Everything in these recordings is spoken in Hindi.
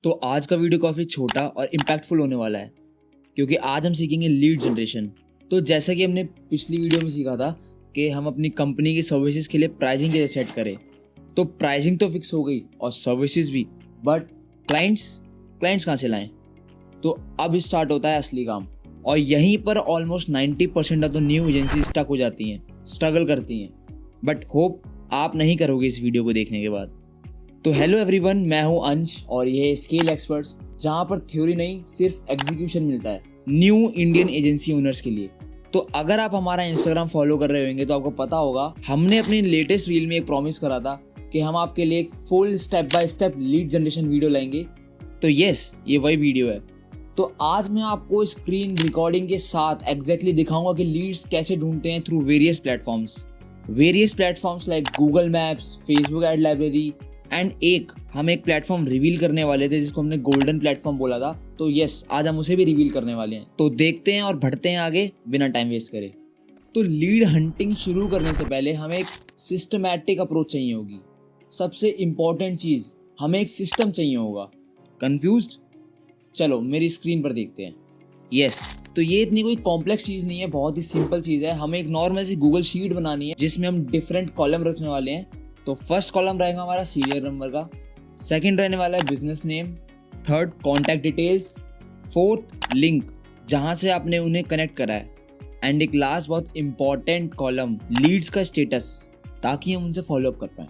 तो आज का वीडियो काफ़ी छोटा और इम्पैक्टफुल होने वाला है क्योंकि आज हम सीखेंगे लीड जनरेशन। तो जैसा कि हमने पिछली वीडियो में सीखा था कि हम अपनी कंपनी की सर्विसेज के लिए प्राइसिंग कैसे सेट करें, तो प्राइसिंग तो फिक्स हो गई और सर्विसेज भी, बट क्लाइंट्स कहाँ से लाएं? तो अब स्टार्ट होता है असली काम और यहीं पर almost 90% of the new agency stuck हो जाती हैं, स्ट्रगल करती हैं। बट होप आप नहीं करोगे इस वीडियो को देखने के बाद। तो हेलो एवरीवन, मैं हूं अंश और ये है स्केल एक्सपर्ट्स, जहां पर थ्योरी नहीं सिर्फ एग्जीक्यूशन मिलता है न्यू इंडियन एजेंसी ओनर्स के लिए। तो अगर आप हमारा इंस्टाग्राम फॉलो कर रहे होंगे तो आपको पता होगा हमने अपने लेटेस्ट रील में एक प्रॉमिस करा था कि हम आपके लिए एक full step by step lead generation video लाएंगे। तो यस, ये वही वीडियो है। तो आज मैं आपको स्क्रीन रिकॉर्डिंग के साथ एग्जैक्टली दिखाऊंगा कि लीड्स कैसे ढूंढते हैं through various platforms like Google maps, Facebook ad library and हम एक प्लेटफॉर्म रिवील करने वाले थे जिसको हमने गोल्डन प्लेटफॉर्म बोला था। तो यस, आज हम उसे भी रिवील करने वाले हैं। तो देखते हैं और बढ़ते हैं आगे बिना टाइम वेस्ट करे। तो लीड हंटिंग शुरू करने से पहले हमें एक सिस्टमैटिक अप्रोच चाहिए होगी। सबसे इंपॉर्टेंट चीज, हमें एक सिस्टम चाहिए होगा। कंफ्यूज्ड? चलो मेरी स्क्रीन पर देखते हैं। यस, तो ये इतनी कोई कॉम्प्लेक्स चीज नहीं है, बहुत ही सिंपल चीज है। हमें एक नॉर्मल सी गूगल शीट बनानी है जिसमें हम डिफरेंट कॉलम रखने वाले हैं। तो फर्स्ट कॉलम रहेगा हमारा सीरियल नंबर का, सेकंड रहने वाला है business name, third contact details, fourth link जहां से आपने उन्हें कनेक्ट करा है, एंड एक लास्ट बहुत इंपॉर्टेंट कॉलम लीड्स का स्टेटस, ताकि हम उनसे फॉलो अप कर पाए।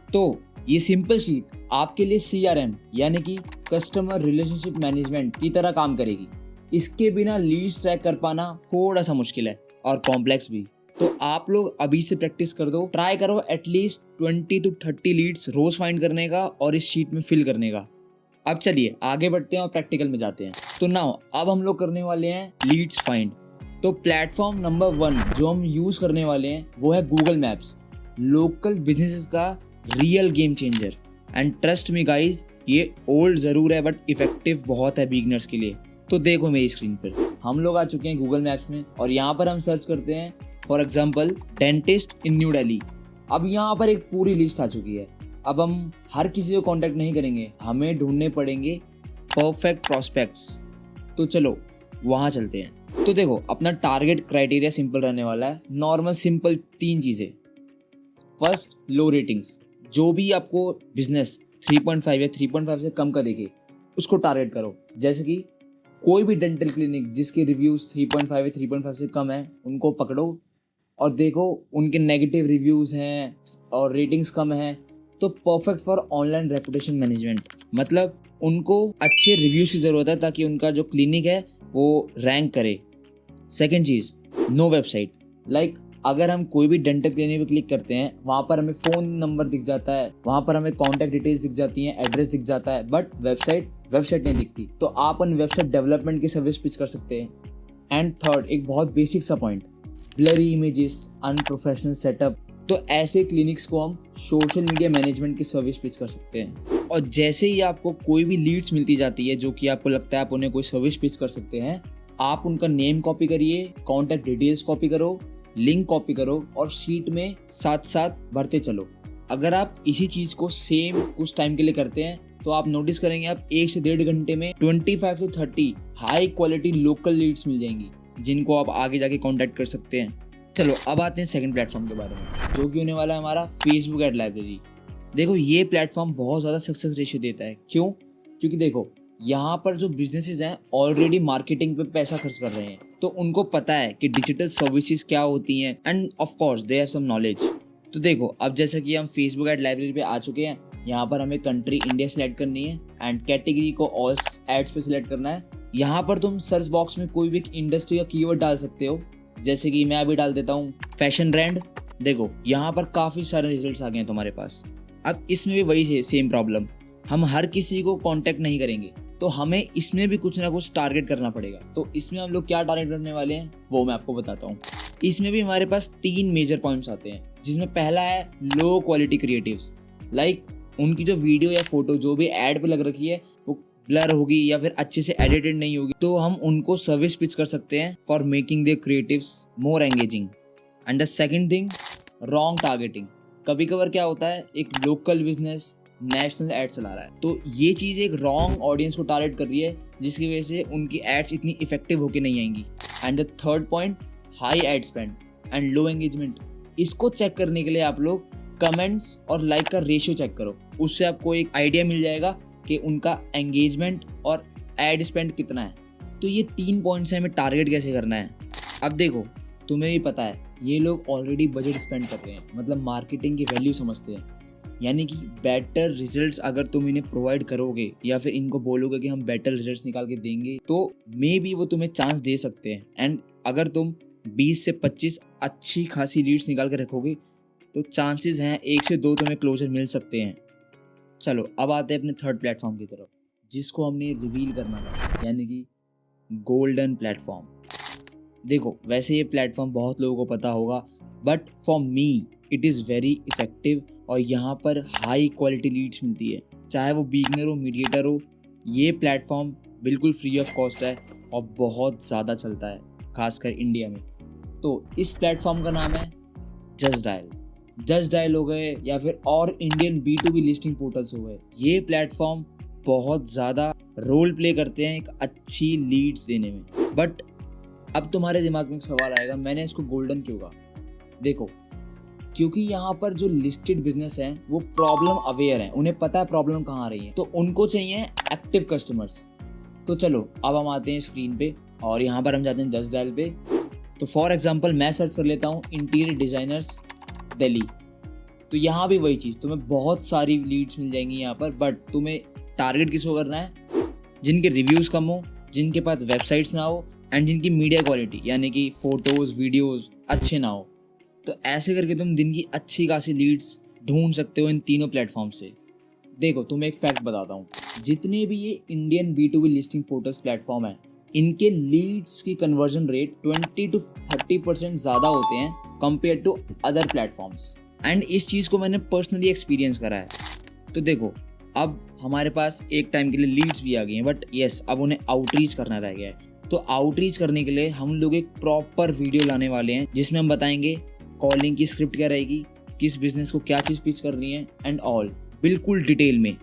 तो ये सिंपल शीट आपके लिए CRM यानी कि कस्टमर रिलेशनशिप मैनेजमेंट की तरह काम करेगी। इसके बिना लीड्स ट्रैक कर पाना थोड़ा सा मुश्किल है और कॉम्प्लेक्स भी। तो आप लोग अभी से प्रैक्टिस कर दो, ट्राई करो एटलीस्ट 20 to 30 लीड्स रोज फाइंड करने का और इस शीट में फिल करने का। अब चलिए आगे बढ़ते हैं और प्रैक्टिकल में जाते हैं। तो नाउ अब हम लोग करने वाले हैं लीड्स फाइंड। तो प्लेटफॉर्म नंबर 1 जो हम यूज करने वाले हैं वो है गूगल मैप्स, लोकल बिजनेसेस का real game changer. And trust me guys, ये ओल्ड जरूर है बट इफेक्टिव बहुत है बिगिनर्स के लिए। तो देखो मेरी स्क्रीन पर हम लोग आ चुके हैं गूगल मैप्स में और यहाँ पर हम सर्च करते हैं for example dentist in new Delhi. अब यहाँ पर एक पूरी लिस्ट आ चुकी है। अब हम हर किसी को कांटेक्ट नहीं करेंगे, हमें ढूंढने पड़ेंगे परफेक्ट प्रॉस्पेक्ट्स। तो चलो वहाँ चलते हैं। तो देखो अपना टारगेट क्राइटेरिया सिंपल रहने वाला है, नॉर्मल सिंपल 3 चीज़ें। फर्स्ट, लो रेटिंग्स। जो भी आपको बिजनेस 3.5 या 3.5 से कम का देखे उसको टारगेट करो। जैसे कि कोई भी डेंटल क्लिनिक जिसके रिव्यूज़ 3.5 या 3.5 से कम है उनको पकड़ो और देखो उनके नेगेटिव रिव्यूज़ हैं और रेटिंग्स कम हैं तो perfect for online reputation management. मतलब उनको अच्छे रिव्यूज़ की ज़रूरत है ताकि उनका जो क्लिनिक है वो रैंक करे। सेकेंड चीज़, नो वेबसाइट। लाइक अगर हम कोई भी डेंटल क्लिनिक पे क्लिक करते हैं वहाँ पर हमें फ़ोन नंबर दिख जाता है, वहाँ पर हमें कॉन्टैक्ट डिटेल्स दिख जाती हैं, एड्रेस दिख जाता है, बट वेबसाइट नहीं दिखती। तो आप उन वेबसाइट डेवलपमेंट की सर्विस पिच कर सकते हैं। एंड थर्ड, एक बहुत बेसिक सा point, blurry images, unprofessional setup. तो ऐसे क्लिनिक्स को हम सोशल मीडिया मैनेजमेंट की सर्विस पिच कर सकते हैं। और जैसे ही आपको कोई भी लीड्स मिलती जाती है जो कि आपको लगता है आप उन्हें कोई सर्विस पिच कर सकते हैं, आप उनका नेम कॉपी करिए, कॉन्टैक्ट डिटेल्स कॉपी करो, लिंक कॉपी करो और शीट में साथ साथ भरते चलो। अगर आप इसी चीज़ को सेम कुछ टाइम के लिए करते हैं तो आप नोटिस करेंगे आप 1 से 1.5 घंटे में 25 से 30 हाई क्वालिटी लोकल लीड्स मिल जाएंगी जिनको आप आगे जाके कांटेक्ट कर सकते हैं। चलो अब आते हैं सेकंड प्लेटफॉर्म के बारे में, जो कि होने वाला है हमारा फेसबुक एड लाइब्रेरी। देखो ये प्लेटफॉर्म बहुत ज़्यादा सक्सेस रेशियो देता है। क्यों? क्योंकि देखो यहाँ पर जो बिजनेसेस हैं ऑलरेडी मार्केटिंग पे पैसा खर्च कर रहे हैं, तो उनको पता है कि डिजिटल सर्विसेज क्या होती हैं and of course they have some knowledge. तो देखो अब जैसा कि हम फेसबुक एड लाइब्रेरी पे आ चुके हैं, यहाँ पर हमें कंट्री इंडिया सेलेक्ट करनी है एंड कैटेगरी को ऑल एड्स पे सिलेक्ट करना है। यहाँ पर तुम सर्च बॉक्स में कोई भी एक इंडस्ट्री का कीवर्ड डाल सकते हो, जैसे कि मैं अभी डाल देता हूँ फैशन ब्रांड। देखो यहाँ पर काफ़ी सारे रिजल्ट्स आ गए हैं तुम्हारे पास। अब इसमें भी वही है सेम प्रॉब्लम, हम हर किसी को कॉन्टेक्ट नहीं करेंगे तो हमें इसमें भी कुछ ना कुछ टारगेट करना पड़ेगा। तो इसमें हम लोग क्या टारगेट करने वाले हैं वो मैं आपको बताता हूँ। इसमें भी हमारे पास 3 मेजर पॉइंट्स आते हैं, जिसमें पहला है लो क्वालिटी क्रिएटिव्स। लाइक उनकी जो वीडियो या फोटो जो भी ऐड पे लग रखी है वो ब्लर होगी या फिर अच्छे से एडिटेड नहीं होगी, तो हम उनको सर्विस पिच कर सकते हैं for making their creatives more engaging. And the second thing, wrong targeting. कभी कभार क्या होता है, एक लोकल बिजनेस नेशनल एड चला रहा है। तो ये चीज़ एक रॉन्ग ऑडियंस को टारगेट कर रही है, जिसकी वजह से उनकी एड्स इतनी इफेक्टिव होके नहीं आएंगी। And the third point, high ad spend and low engagement. इसको चेक करने के लिए आप लोग कमेंट्स और लाइक का रेशियो चेक करो, उससे आपको एक आइडिया मिल जाएगा कि उनका एंगेजमेंट और एड स्पेंड कितना है। तो ये 3 पॉइंट्स है, हमें टारगेट कैसे करना है। अब देखो, तुम्हें भी पता है ये लोग ऑलरेडी बजट स्पेंड कर रहे हैं, मतलब मार्केटिंग की वैल्यू समझते हैं। यानी कि बेटर रिजल्ट्स अगर तुम इन्हें प्रोवाइड करोगे या फिर इनको बोलोगे कि हम बेटर रिजल्ट्स निकाल के देंगे, तो मे बी वो तुम्हें चांस दे सकते हैं। एंड अगर तुम 20 से 25 अच्छी खासी लीड्स निकाल के रखोगे तो चांसेस हैं 1 से 2 तुम्हें क्लोजर मिल सकते हैं। चलो अब आते हैं अपने थर्ड प्लेटफॉर्म की तरफ, जिसको हमने रिवील करना था, यानी कि गोल्डन प्लेटफॉर्म। देखो, वैसे ये प्लेटफॉर्म बहुत लोगों को पता होगा, but for me it is very effective और यहाँ पर हाई क्वालिटी लीड्स मिलती है, चाहे वो बिगनर हो, मीडिएटर हो। ये प्लेटफॉर्म बिल्कुल फ्री ऑफ कॉस्ट है और बहुत ज़्यादा चलता है, खासकर इंडिया में। तो इस प्लेटफॉर्म का नाम है जस्ट डायल। जस्ट डायल हो गए या फिर और इंडियन B2B लिस्टिंग पोर्टल्स हो गए, ये प्लेटफॉर्म बहुत ज़्यादा रोल प्ले करते हैं एक अच्छी लीड्स देने में। बट अब तुम्हारे दिमाग में एक सवाल आएगा, मैंने इसको गोल्डन क्यों कहा? देखो, क्योंकि यहाँ पर जो लिस्टेड बिजनेस हैं वो प्रॉब्लम अवेयर हैं, उन्हें पता है प्रॉब्लम कहाँ आ रही है, तो उनको चाहिए एक्टिव कस्टमर्स। तो चलो अब हम आते हैं स्क्रीन पे और यहाँ पर हम जाते हैं जस्ट डायल पे। तो फॉर एग्जांपल मैं सर्च कर लेता हूँ इंटीरियर डिज़ाइनर्स दिल्ली। तो यहाँ भी वही चीज़, तुम्हें बहुत सारी लीड्स मिल जाएंगी यहाँ पर, बट तुम्हें टारगेट किसको करना है? जिनके रिव्यूज़ कम हो, जिनके पास वेबसाइट्स ना हो एंड जिनकी मीडिया क्वालिटी यानी कि फ़ोटोज़ वीडियोज़ अच्छे ना हो। तो ऐसे करके तुम दिन की अच्छी खासी लीड्स ढूंढ सकते हो इन तीनों प्लेटफॉर्म से। देखो, तुम्हें एक फैक्ट बताता हूँ, जितने भी ये Indian B2B listing portals platform है, इनके लीड्स की कन्वर्जन रेट 20 to 30% ज़्यादा होते हैं compare to other platforms. And इस चीज़ को मैंने पर्सनली एक्सपीरियंस करा है। तो देखो, अब हमारे पास एक टाइम के लिए लीड्स भी आ गई हैं, बट येस, अब उन्हें आउटरीच करना रह गया है। तो आउटरीच करने के लिए हम लोग एक प्रॉपर वीडियो लाने वाले हैं, जिसमें हम बताएंगे कॉलिंग की स्क्रिप्ट क्या रहेगी, किस बिजनेस को क्या चीज़ पिच करनी है एंड ऑल, बिल्कुल डिटेल में।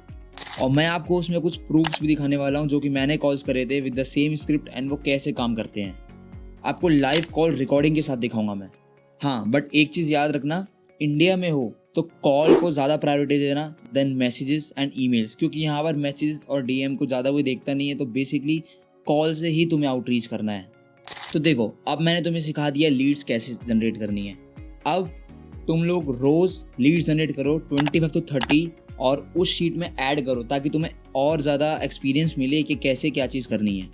और मैं आपको उसमें कुछ प्रूफ्स भी दिखाने वाला हूँ जो कि मैंने कॉल्स करे थे with the same script and वो कैसे काम करते हैं। आपको लाइव कॉल रिकॉर्डिंग के साथ दिखाऊंगा मैं। हाँ, बट एक चीज़ याद रखना, इंडिया में हो तो कॉल को ज़्यादा प्रायोरिटी देना देन मैसेजेस एंड ईमेल्स, क्योंकि यहाँ पर मैसेज और DM को ज़्यादा कोई देखता नहीं है। तो बेसिकली कॉल से ही तुम्हें आउटरीच करना है। तो देखो, अब मैंने तुम्हें सिखा दिया लीड्स कैसे जनरेट करनी है। अब तुम लोग रोज़ लीड्स जनरेट करो 25 to 30 और उस शीट में ऐड करो, ताकि तुम्हें और ज़्यादा एक्सपीरियंस मिले कि कैसे क्या चीज़ करनी है।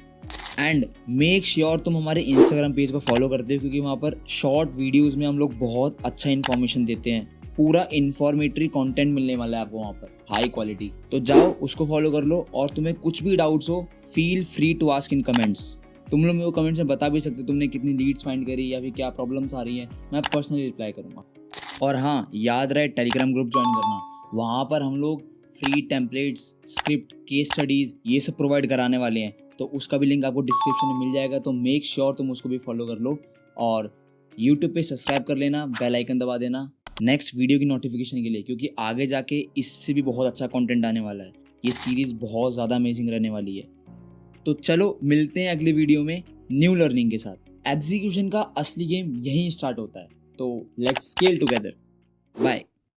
एंड मेक श्योर तुम हमारे इंस्टाग्राम पेज को फॉलो करते हो, क्योंकि वहाँ पर शॉर्ट वीडियोज़ में हम लोग बहुत अच्छा इन्फॉर्मेशन देते हैं। पूरा इन्फॉर्मेटरी कंटेंट मिलने वाला है आपको वहाँ पर, हाई क्वालिटी। तो जाओ, उसको फॉलो कर लो। और तुम्हें कुछ भी डाउट्स हो, feel free to ask in comments. तुम लोग मेरे को कमेंट्स में बता भी सकते हो तुमने कितनी लीड्स फाइंड करी या फिर क्या प्रॉब्लम्स आ रही हैं, मैं पर्सनली रिप्लाई करूँगा। और हाँ, याद रहे टेलीग्राम ग्रुप ज्वाइन करना, वहाँ पर हम लोग free templates, script, case studies ये सब प्रोवाइड कराने वाले हैं। तो उसका भी लिंक आपको डिस्क्रिप्शन में मिल जाएगा, तो मेक श्योर तुम उसको भी फॉलो कर लो। और यूट्यूब पे सब्सक्राइब कर लेना, बेल आइकन दबा देना नेक्स्ट वीडियो की नोटिफिकेशन के लिए, क्योंकि आगे जाके इससे भी बहुत अच्छा कंटेंट आने वाला है। ये सीरीज़ बहुत ज़्यादा अमेजिंग रहने वाली है। तो चलो मिलते हैं अगली वीडियो में न्यू लर्निंग के साथ। एग्जीक्यूशन का असली गेम यहीं स्टार्ट होता है, तो लेट्स स्केल टुगेदर। बाय।